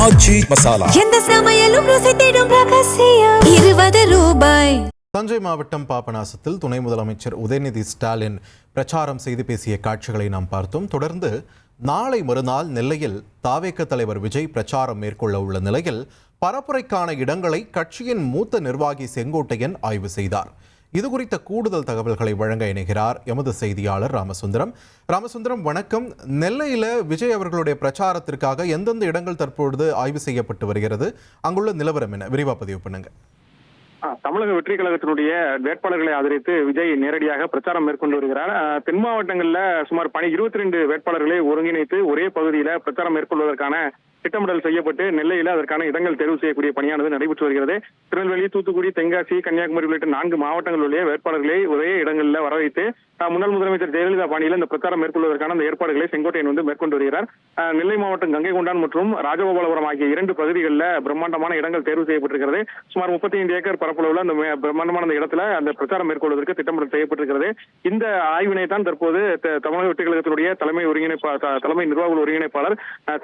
ஆச்சி மசாலா எந்த சமையலும் ருசி தேடும் ரகசியம் 20 ரூபாய். தஞ்சை மாவட்டம் பாபநாசத்தில் துணை முதலமைச்சர் உதயநிதி ஸ்டாலின் பிரச்சாரம் செய்து பேசிய காட்சிகளை நாம் பார்த்தோம். தொடர்ந்து நாளை மறுநாள் நெல்லையில் தாவேக தலைவர் விஜய் பிரச்சாரம் மேற்கொள்ள உள்ள நிலையில் பரப்புரைக்கான இடங்களை கட்சியின் மூத்த நிர்வாகி செங்கோட்டையன் ஆய்வு செய்தார். இது குறித்த கூடுதல் தகவல்களை வழங்க இணைகிறார் எமது செய்தியாளர் ராமசுந்தரம். வணக்கம். நெல்லையில் விஜய் அவர்களுடைய பிரச்சாரத்திற்காக எந்தெந்த இடங்கள் தற்பொழுது ஆய்வு செய்யப்பட்டு வருகிறது, அங்குள்ள நிலவரம் என்ன, விரிவாக பதிவு பண்ணுங்க. தமிழக வெற்றி கழகத்தினுடைய வேட்பாளர்களை ஆதரித்து விஜய் நேரடியாக பிரச்சாரம் மேற்கொண்டு வருகிறார். தென் மாவட்டங்களில் சுமார் 22 வேட்பாளர்களை ஒருங்கிணைத்து ஒரே பகுதியில் பிரச்சாரம் மேற்கொள்வதற்கான திட்டமிடல் செய்யப்பட்டு நெல்லையில் அதற்கான இடங்கள் தேர்வு செய்யக்கூடிய பணியானது நடைபெற்று வருகிறது. திருநெல்வேலி, தூத்துக்குடி, தென்காசி, கன்னியாகுமரி உள்ளிட்ட 4 மாவட்டங்களுடைய வேட்பாளர்களை ஒரே இடங்களில் வரவைத்து முன்னாள் முதலமைச்சர் ஜெயலலிதா பாணியில் இந்த பிரச்சாரம் மேற்கொள்வதற்கான அந்த ஏற்பாடுகளை செங்கோட்டையன் மேற்கொண்டு வருகிறார். நெல்லை மாவட்டம் கங்கை கொண்டான் மற்றும் ராஜகோபாலபுரம் ஆகிய 2 பகுதிகளில் பிரம்மாண்டமான இடங்கள் தேர்வு செய்யப்பட்டிருக்கிறது. சுமார் 35 ஏக்கர் பரப்பளவில் அந்த பிரம்மாண்டமான இடத்துல அந்த பிரச்சாரம் மேற்கொள்வதற்கு திட்டமிடல் செய்யப்பட்டிருக்கிறது. இந்த ஆய்வினை தான் தற்போது தமிழக வெற்றி கழகத்தினுடைய தலைமை நிர்வாக ஒருங்கிணைப்பாளர்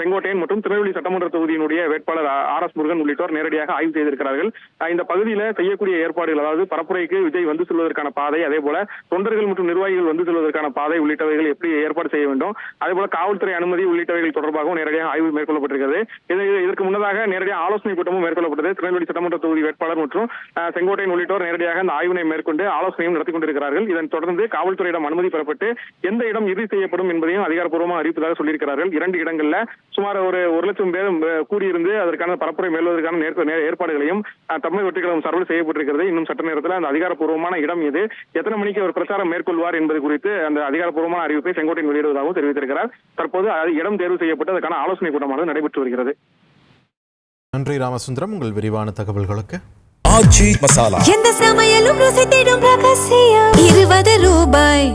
செங்கோட்டையன் மற்றும் திருநெல்வேலி சட்டமன்ற தொகுதியினுடைய வேட்பாளர் RS முருகன் உள்ளிட்டோர் நேரடியாக ஆய்வு செய்திருக்கிறார்கள். இந்த பகுதியில் செய்யக்கூடிய ஏற்பாடுகள், அதாவது பரப்புரைக்கு விஜய் வந்து செல்வதற்கான பாதை, அதே போல தொண்டர்கள் மற்றும் நிர்வாகிகள் வந்து செல்வதற்கான பாதை உள்ளிட்டவைகள் எப்படி ஏற்பாடு செய்ய வேண்டும், அதே போல காவல்துறை அனுமதி உள்ளிட்டவைகள் தொடர்பாகவும் நேரடியாக ஆய்வு மேற்கொள்ளப்பட்டிருக்கிறது. இதற்கு முன்னதாக நேரடியாக ஆலோசனை கூட்டமும் மேற்கொள்ளப்பட்டது. திருநெல்வேலி சட்டமன்ற தொகுதி வேட்பாளர் மற்றும் செங்கோட்டையன் உள்ளிட்டோர் நேரடியாக இந்த ஆய்வினை மேற்கொண்டு ஆலோசனையும் நடத்தி கொண்டிருக்கிறார்கள். இதன் தொடர்ந்து காவல்துறையிடம் அனுமதி பெறப்பட்டு எந்த இடம் இறுதி செய்யப்படும் என்பதையும் அதிகாரப்பூர்வமாக அறிவிப்பதாக சொல்லியிருக்கிறார்கள். 2 இடங்கள்ல சுமார் ஒரு 1 லட்சம் பேர் கூடியிருந்து அதற்கான பரப்புரை மேல்வதற்கான ஏற்பாடுகளையும் தமிழக வெற்றி கழகம் சார்பில் செய்யப்பட்டிருக்கிறது. இன்னும் சட்ட நேரத்தில் அந்த அதிகாரப்பூர்வமான இடம் எது, எத்தனை மணிக்கு அவர் பிரச்சாரம் மேற்கொள்வார் என்பது குறித்து அந்த அதிகாரப்பூர்வமான அறிவிப்பை செங்கோட்டையன் வெளியிடுவதாகவும் தெரிவித்திருக்கிறார். தற்போது இடம் தேர்வு செய்யப்பட்டு அதற்கான ஆலோசனை கூட்டமானது நடைபெற்று வருகிறது. நன்றி ராமசுந்தரம், உங்கள் விரிவான தகவல்களுக்கு. ஆச்சி மசாலா எந்த சமையலும் ருசி தேடும் ரகசியம் 20 ரூபாய்.